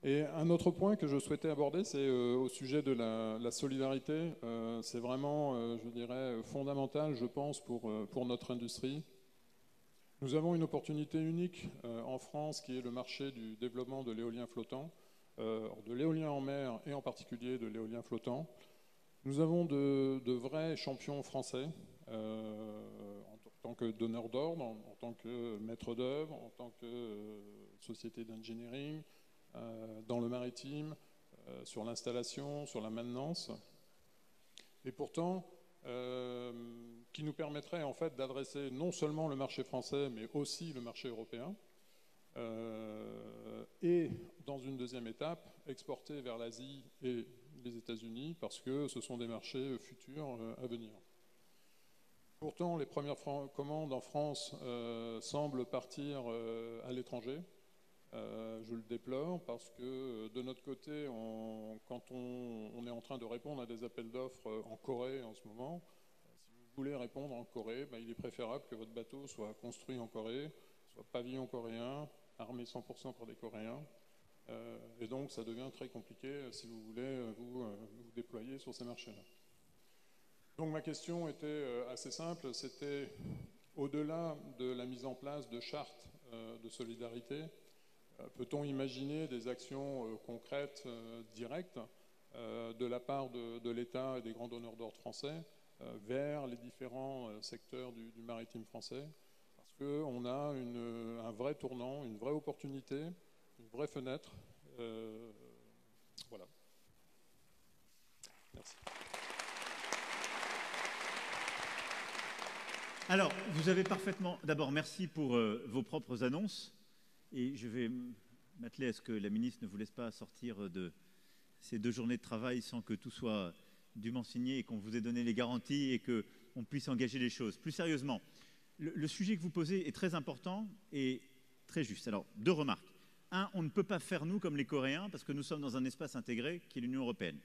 Et un autre point que je souhaitais aborder, c'est au sujet de la solidarité. C'est vraiment, je dirais, fondamental, je pense, pour notre industrie. Nous avons une opportunité unique en France qui est le marché du développement de l'éolien flottant, de l'éolien en mer et en particulier de l'éolien flottant. Nous avons de vrais champions français en tant que donneurs d'ordre, en tant que maître d'œuvre, en tant que société d'engineering, dans le maritime, sur l'installation, sur la maintenance. Et pourtant, qui nous permettrait en fait d'adresser non seulement le marché français, mais aussi le marché européen, et dans une deuxième étape, exporter vers l'Asie et les États-Unis, parce que ce sont des marchés futurs à venir. Pourtant, les premières commandes en France semblent partir à l'étranger. Je le déplore parce que de notre côté, quand on est en train de répondre à des appels d'offres en Corée en ce moment, si vous voulez répondre en Corée, il est préférable que votre bateau soit construit en Corée, soit pavillon coréen, armé 100% par des Coréens. Et donc ça devient très compliqué si vous voulez vous déployer sur ces marchés-là. Donc ma question était assez simple, c'était au-delà de la mise en place de chartes de solidarité, peut-on imaginer des actions concrètes, directes, de la part de l'État et des grands donneurs d'ordre français vers les différents secteurs du maritime français? Parce qu'on a un vrai tournant, une vraie opportunité, une vraie fenêtre. Voilà. Merci. Alors, vous avez parfaitement... D'abord, merci pour vos propres annonces. Et je vais m'atteler à ce que la ministre ne vous laisse pas sortir de ces 2 journées de travail sans que tout soit dûment signé et qu'on vous ait donné les garanties et qu'on puisse engager les choses. Plus sérieusement, le sujet que vous posez est très important et très juste. Alors, 2 remarques. 1, on ne peut pas faire, nous, comme les Coréens, parce que nous sommes dans un espace intégré qui est l'Union européenne.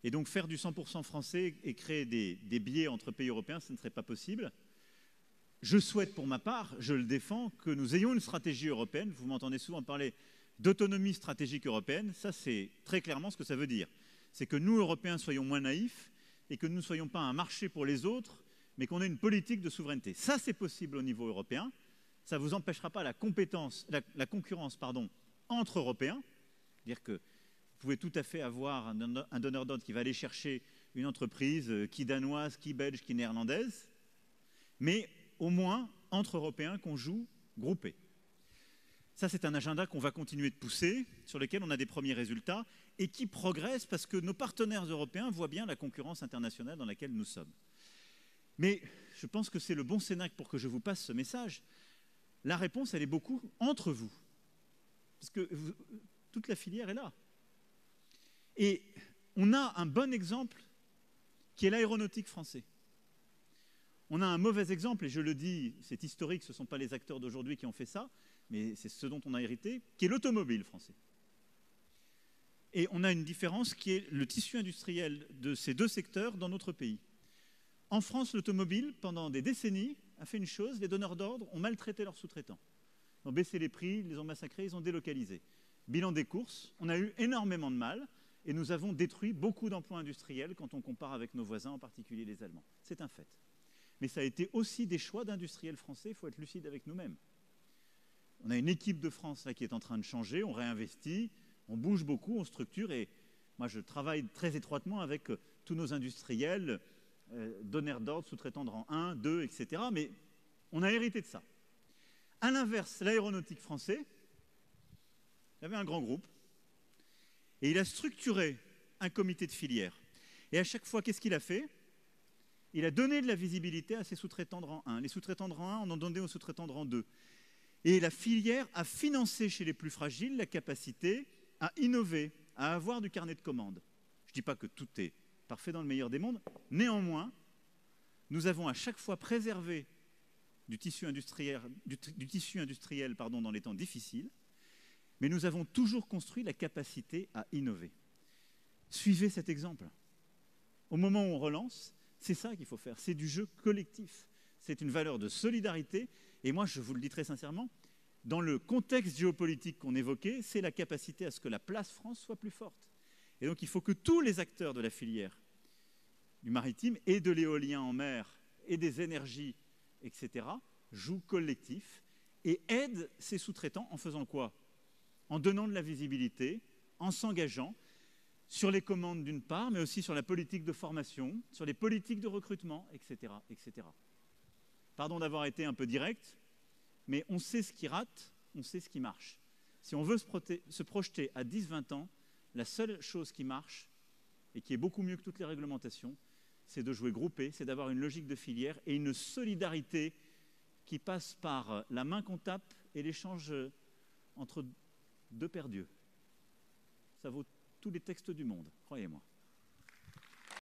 Et donc, faire du 100% français et créer des biais entre pays européens, ce ne serait pas possible. Je souhaite, pour ma part, je le défends, que nous ayons une stratégie européenne. Vous m'entendez souvent parler d'autonomie stratégique européenne. Ça, c'est très clairement ce que ça veut dire. C'est que nous, Européens, soyons moins naïfs et que nous ne soyons pas un marché pour les autres, mais qu'on ait une politique de souveraineté. Ça, c'est possible au niveau européen. Ça ne vous empêchera pas la concurrence entre Européens. C'est-à-dire que vous pouvez tout à fait avoir un donneur d'ordre qui va aller chercher une entreprise, qui danoise, qui belge, qui néerlandaise, mais au moins entre Européens qu'on joue groupés. Ça, c'est un agenda qu'on va continuer de pousser, sur lequel on a des premiers résultats, et qui progresse parce que nos partenaires européens voient bien la concurrence internationale dans laquelle nous sommes. Mais je pense que c'est le bon cénacle pour que je vous passe ce message. La réponse, elle est beaucoup entre vous. Parce que toute la filière est là. Et on a un bon exemple qui est l'aéronautique français. On a un mauvais exemple, et je le dis, c'est historique, ce ne sont pas les acteurs d'aujourd'hui qui ont fait ça, mais c'est ce dont on a hérité, qui est l'automobile français. Et on a une différence qui est le tissu industriel de ces 2 secteurs dans notre pays. En France, l'automobile, pendant des décennies, a fait une chose, les donneurs d'ordre ont maltraité leurs sous-traitants. Ils ont baissé les prix, ils les ont massacrés, ils ont délocalisé. Bilan des courses, on a eu énormément de mal, et nous avons détruit beaucoup d'emplois industriels quand on compare avec nos voisins, en particulier les Allemands. C'est un fait. Mais ça a été aussi des choix d'industriels français, il faut être lucide avec nous-mêmes. On a une équipe de France là, qui est en train de changer, on réinvestit, on bouge beaucoup, on structure, et moi je travaille très étroitement avec tous nos industriels, donneurs d'ordre, sous-traitants de rang 1, 2, etc. Mais on a hérité de ça. À l'inverse, l'aéronautique français, il y avait un grand groupe, et il a structuré un comité de filière. Et à chaque fois, qu'est-ce qu'il a fait? Il a donné de la visibilité à ses sous-traitants de rang 1. Les sous-traitants de rang 1 en ont donné aux sous-traitants de rang 2. Et la filière a financé chez les plus fragiles la capacité à innover, à avoir du carnet de commandes. Je ne dis pas que tout est parfait dans le meilleur des mondes. Néanmoins, nous avons à chaque fois préservé du tissu industriel, dans les temps difficiles, mais nous avons toujours construit la capacité à innover. Suivez cet exemple. Au moment où on relance, c'est ça qu'il faut faire, c'est du jeu collectif. C'est une valeur de solidarité. Et moi, je vous le dis très sincèrement, dans le contexte géopolitique qu'on évoquait, c'est la capacité à ce que la place France soit plus forte. Et donc il faut que tous les acteurs de la filière du maritime et de l'éolien en mer et des énergies, etc., jouent collectif et aident ces sous-traitants en faisant quoi? En donnant de la visibilité, en s'engageant sur les commandes d'une part, mais aussi sur la politique de formation, sur les politiques de recrutement, etc., etc. Pardon d'avoir été un peu direct, mais on sait ce qui rate, on sait ce qui marche. Si on veut se projeter à 10-20 ans, la seule chose qui marche, et qui est beaucoup mieux que toutes les réglementations, c'est de jouer groupé, c'est d'avoir une logique de filière et une solidarité qui passe par la main qu'on tape et l'échange entre deux paires d'yeux. Ça vaut tous les textes du monde, croyez-moi.